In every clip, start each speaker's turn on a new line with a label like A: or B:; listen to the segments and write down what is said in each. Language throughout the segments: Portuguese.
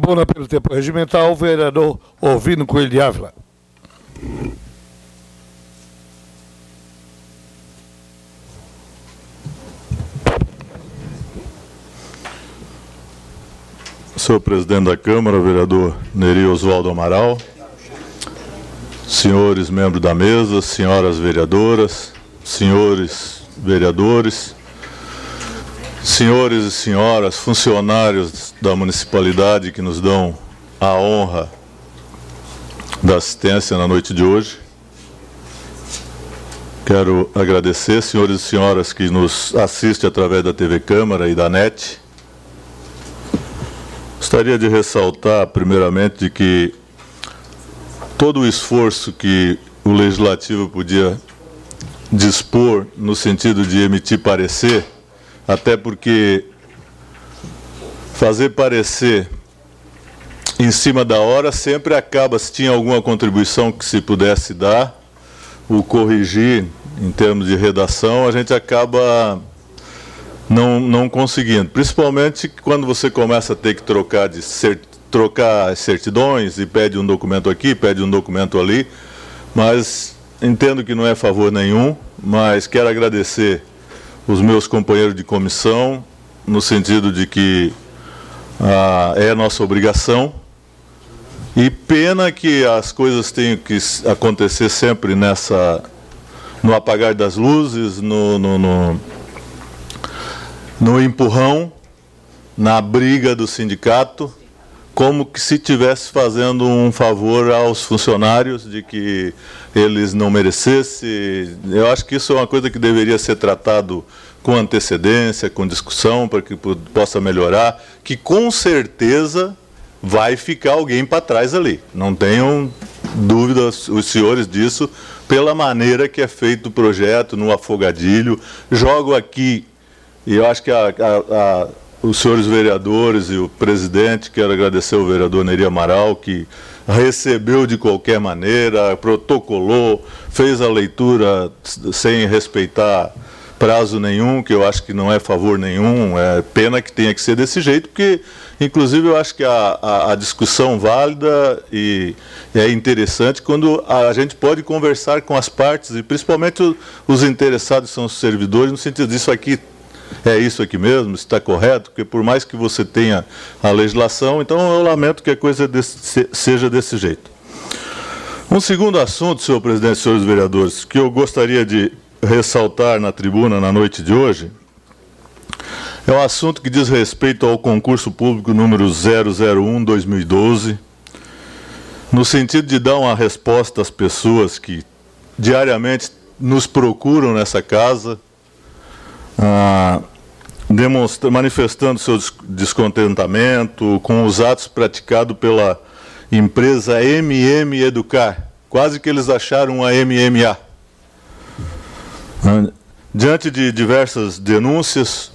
A: Tribuna pelo tempo regimental, o vereador Ovino Coelho de Ávila.
B: Senhor presidente da Câmara, vereador Neri Oswaldo Amaral, senhores membros da mesa, senhoras vereadoras, senhores vereadores, senhores e senhoras funcionários da municipalidade que nos dão a honra da assistência na noite de hoje. Quero agradecer, senhores e senhoras que nos assistem através da TV Câmara e da NET. Gostaria de ressaltar, primeiramente, de que todo o esforço que o Legislativo podia dispor no sentido de emitir parecer, até porque fazer parecer em cima da hora sempre acaba, se tinha alguma contribuição que se pudesse dar, o corrigir em termos de redação, a gente acaba não conseguindo. Principalmente quando você começa a ter que trocar certidões e pede um documento aqui, pede um documento ali, mas entendo que não é favor nenhum, mas quero agradecer os meus companheiros de comissão, no sentido de que é nossa obrigação, e pena que as coisas tenham que acontecer sempre no apagar das luzes, no empurrão, na briga do sindicato, como que se estivesse fazendo um favor aos funcionários de que eles não merecessem. Eu acho que isso é uma coisa que deveria ser tratado com antecedência, com discussão, para que possa melhorar, que com certeza vai ficar alguém para trás ali. Não tenham dúvidas os senhores disso, pela maneira que é feito o projeto, no afogadilho. Jogo aqui, e eu acho que os senhores vereadores e o presidente, quero agradecer ao vereador Neri Amaral, que recebeu de qualquer maneira, protocolou, fez a leitura sem respeitar prazo nenhum, que eu acho que não é favor nenhum, é pena que tenha que ser desse jeito, porque, inclusive, eu acho que a discussão válida e é interessante quando a gente pode conversar com as partes, e principalmente os interessados são os servidores, no sentido disso aqui, é isso aqui mesmo, está correto, porque por mais que você tenha a legislação, então eu lamento que a coisa seja desse jeito. Um segundo assunto, senhor presidente e senhores vereadores, que eu gostaria de ressaltar na tribuna na noite de hoje, é um assunto que diz respeito ao concurso público número 001/2012, no sentido de dar uma resposta às pessoas que diariamente nos procuram nessa casa, manifestando seu descontentamento com os atos praticados pela empresa MM Educar. Quase que eles acharam uma MMA. Diante de diversas denúncias,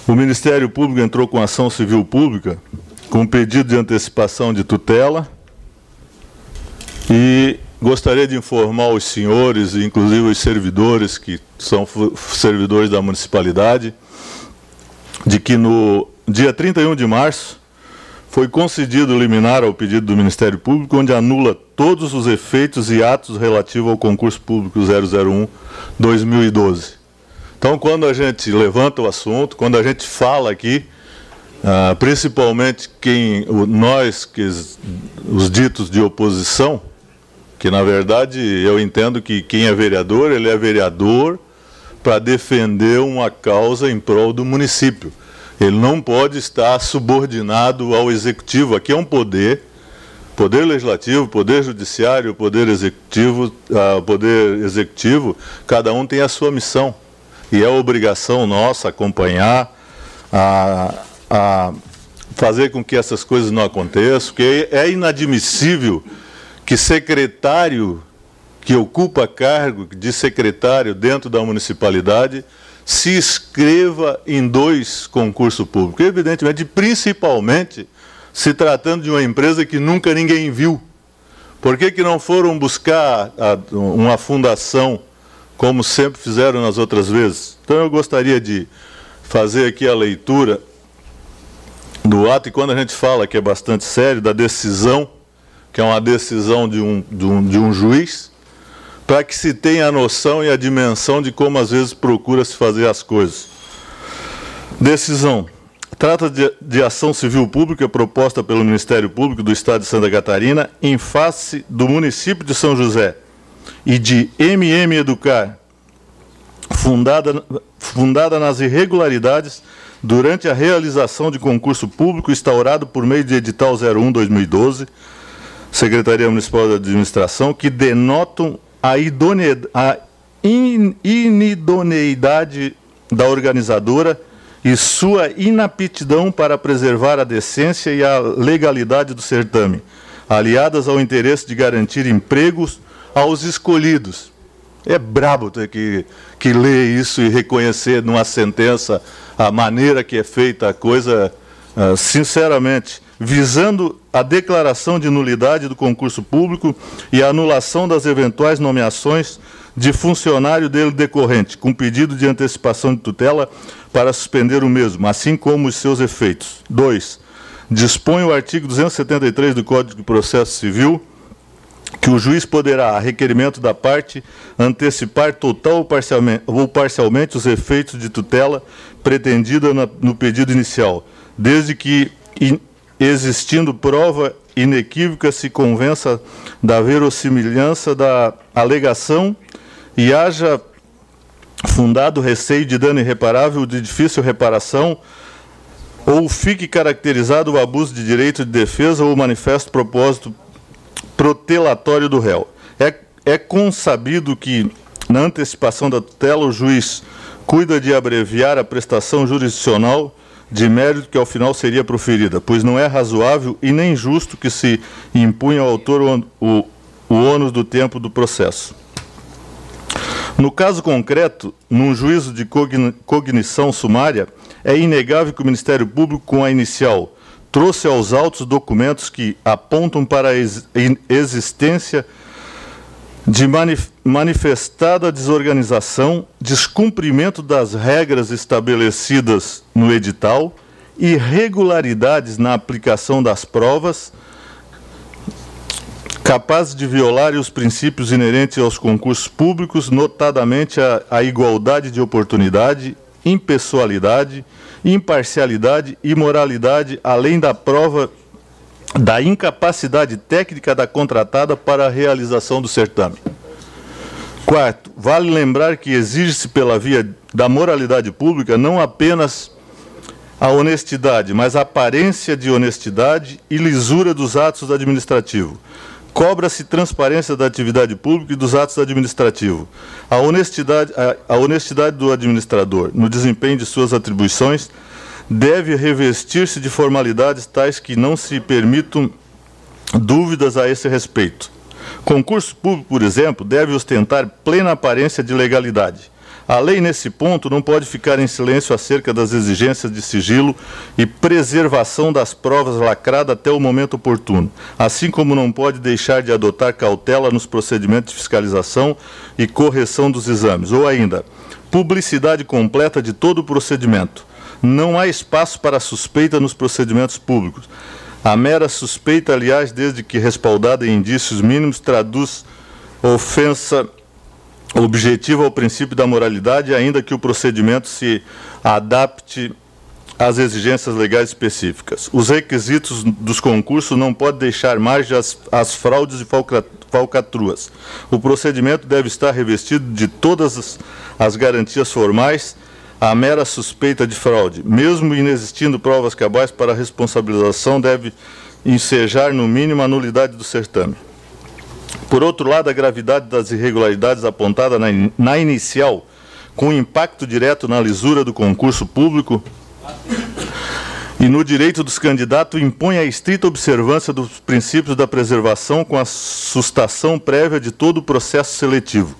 B: o Ministério Público entrou com ação civil pública, com pedido de antecipação de tutela, e gostaria de informar os senhores, inclusive os servidores, que são servidores da municipalidade, de que no dia 31 de março foi concedido liminar ao pedido do Ministério Público, onde anula todos os efeitos e atos relativos ao concurso público 001/2012. Então, quando a gente levanta o assunto, quando a gente fala aqui, principalmente os ditos de oposição, que na verdade eu entendo que quem é vereador, ele é vereador para defender uma causa em prol do município. Ele não pode estar subordinado ao executivo. Aqui é um poder legislativo, poder judiciário, poder executivo, cada um tem a sua missão. E é obrigação nossa acompanhar, a fazer com que essas coisas não aconteçam, porque é inadmissível que secretário que ocupa cargo de secretário dentro da municipalidade se inscreva em 2 concursos públicos. Evidentemente, principalmente, se tratando de uma empresa que nunca ninguém viu. Por que não foram buscar uma fundação, como sempre fizeram nas outras vezes? Então, eu gostaria de fazer aqui a leitura do ato, e quando a gente fala que é bastante sério, da decisão, que é uma decisão de um juiz, para que se tenha a noção e a dimensão de como às vezes procura-se fazer as coisas. Decisão. Trata de ação civil pública proposta pelo Ministério Público do Estado de Santa Catarina em face do município de São José e de MM Educar, fundada nas irregularidades durante a realização de concurso público instaurado por meio de edital 01/2012, Secretaria Municipal de Administração, que denotam a inidoneidade da organizadora e sua inaptidão para preservar a decência e a legalidade do certame, aliadas ao interesse de garantir empregos aos escolhidos. É brabo ter que ler isso e reconhecer numa sentença a maneira que é feita a coisa, sinceramente, visando a declaração de nulidade do concurso público e a anulação das eventuais nomeações de funcionário dele decorrente, com pedido de antecipação de tutela para suspender o mesmo, assim como os seus efeitos. 2. Dispõe o artigo 273 do Código de Processo Civil que o juiz poderá, a requerimento da parte, antecipar total ou parcialmente os efeitos de tutela pretendida no pedido inicial, desde que, existindo prova inequívoca, se convença da verossimilhança da alegação e haja fundado receio de dano irreparável ou de difícil reparação, ou fique caracterizado o abuso de direito de defesa ou o manifesto propósito protelatório do réu. É consabido que, na antecipação da tutela, o juiz cuida de abreviar a prestação jurisdicional de mérito que ao final seria proferida, pois não é razoável e nem justo que se impunha ao autor o ônus do tempo do processo. No caso concreto, num juízo de cognição sumária, é inegável que o Ministério Público, com a inicial, trouxe aos autos documentos que apontam para a existência de manifestada desorganização, descumprimento das regras estabelecidas no edital, irregularidades na aplicação das provas, capazes de violar os princípios inerentes aos concursos públicos, notadamente a igualdade de oportunidade, impessoalidade, imparcialidade e moralidade, além da prova da incapacidade técnica da contratada para a realização do certame. 4. Vale lembrar que exige-se pela via da moralidade pública não apenas a honestidade, mas a aparência de honestidade e lisura dos atos administrativos. Cobra-se transparência da atividade pública e dos atos administrativos. A honestidade do administrador no desempenho de suas atribuições deve revestir-se de formalidades tais que não se permitam dúvidas a esse respeito. Concurso público, por exemplo, deve ostentar plena aparência de legalidade. A lei, nesse ponto, não pode ficar em silêncio acerca das exigências de sigilo e preservação das provas lacrada até o momento oportuno, assim como não pode deixar de adotar cautela nos procedimentos de fiscalização e correção dos exames, ou ainda, publicidade completa de todo o procedimento. Não há espaço para suspeita nos procedimentos públicos. A mera suspeita, aliás, desde que respaldada em indícios mínimos, traduz ofensa objetiva ao princípio da moralidade, ainda que o procedimento se adapte às exigências legais específicas. Os requisitos dos concursos não podem deixar margem às fraudes e falcatruas. O procedimento deve estar revestido de todas as garantias formais. A mera suspeita de fraude, mesmo inexistindo provas cabais para a responsabilização, deve ensejar, no mínimo, a nulidade do certame. Por outro lado, a gravidade das irregularidades apontada na inicial, com impacto direto na lisura do concurso público e no direito dos candidatos, impõe a estrita observância dos princípios da preservação com a sustação prévia de todo o processo seletivo,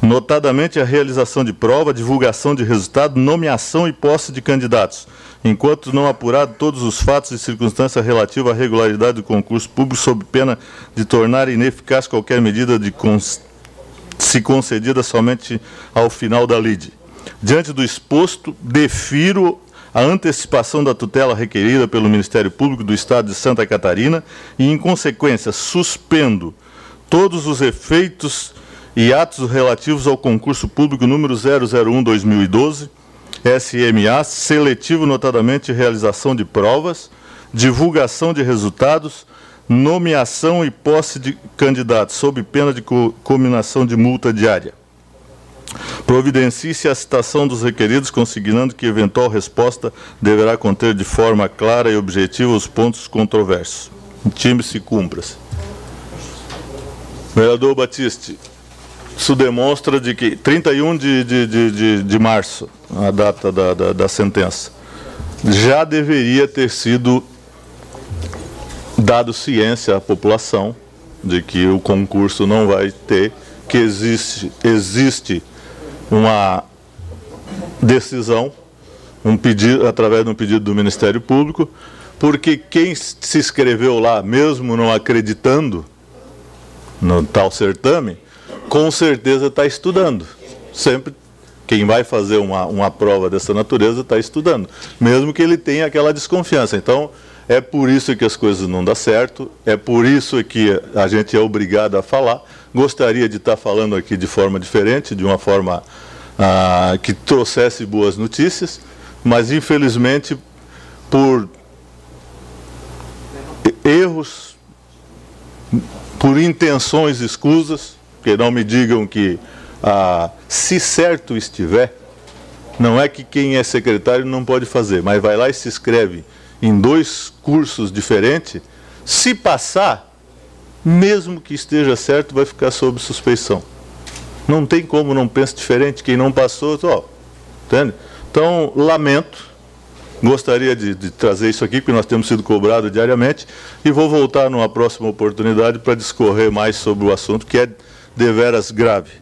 B: notadamente a realização de prova, divulgação de resultado, nomeação e posse de candidatos, enquanto não apurado todos os fatos e circunstâncias relativas à regularidade do concurso público, sob pena de tornar ineficaz qualquer medida se concedida somente ao final da lide. Diante do exposto, defiro a antecipação da tutela requerida pelo Ministério Público do Estado de Santa Catarina e, em consequência, suspendo todos os efeitos e atos relativos ao concurso público número 001/2012, SMA, seletivo, notadamente realização de provas, divulgação de resultados, nomeação e posse de candidatos, sob pena de cominação de multa diária. Providencie-se a citação dos requeridos, consignando que eventual resposta deverá conter de forma clara e objetiva os pontos controversos. Intime-se e cumpra-se. Vereador Batiste, isso demonstra de que 31 de março, a data da sentença, já deveria ter sido dado ciência à população de que o concurso não vai ter, que existe uma decisão, através de um pedido do Ministério Público, porque quem se inscreveu lá, mesmo não acreditando no tal certame, com certeza está estudando. Sempre quem vai fazer uma prova dessa natureza está estudando, mesmo que ele tenha aquela desconfiança. Então, é por isso que as coisas não dão certo, é por isso que a gente é obrigado a falar. Gostaria de estar falando aqui de forma diferente, de uma forma que trouxesse boas notícias, mas infelizmente por erros, por intenções escusas, que não me digam que, se certo estiver, não é que quem é secretário não pode fazer, mas vai lá e se inscreve em 2 cursos diferentes, se passar, mesmo que esteja certo, vai ficar sob suspeição. Não tem como não pense diferente. Quem não passou, entende? Então, lamento, gostaria de trazer isso aqui, porque nós temos sido cobrados diariamente, e vou voltar numa próxima oportunidade para discorrer mais sobre o assunto, que é deveras grave.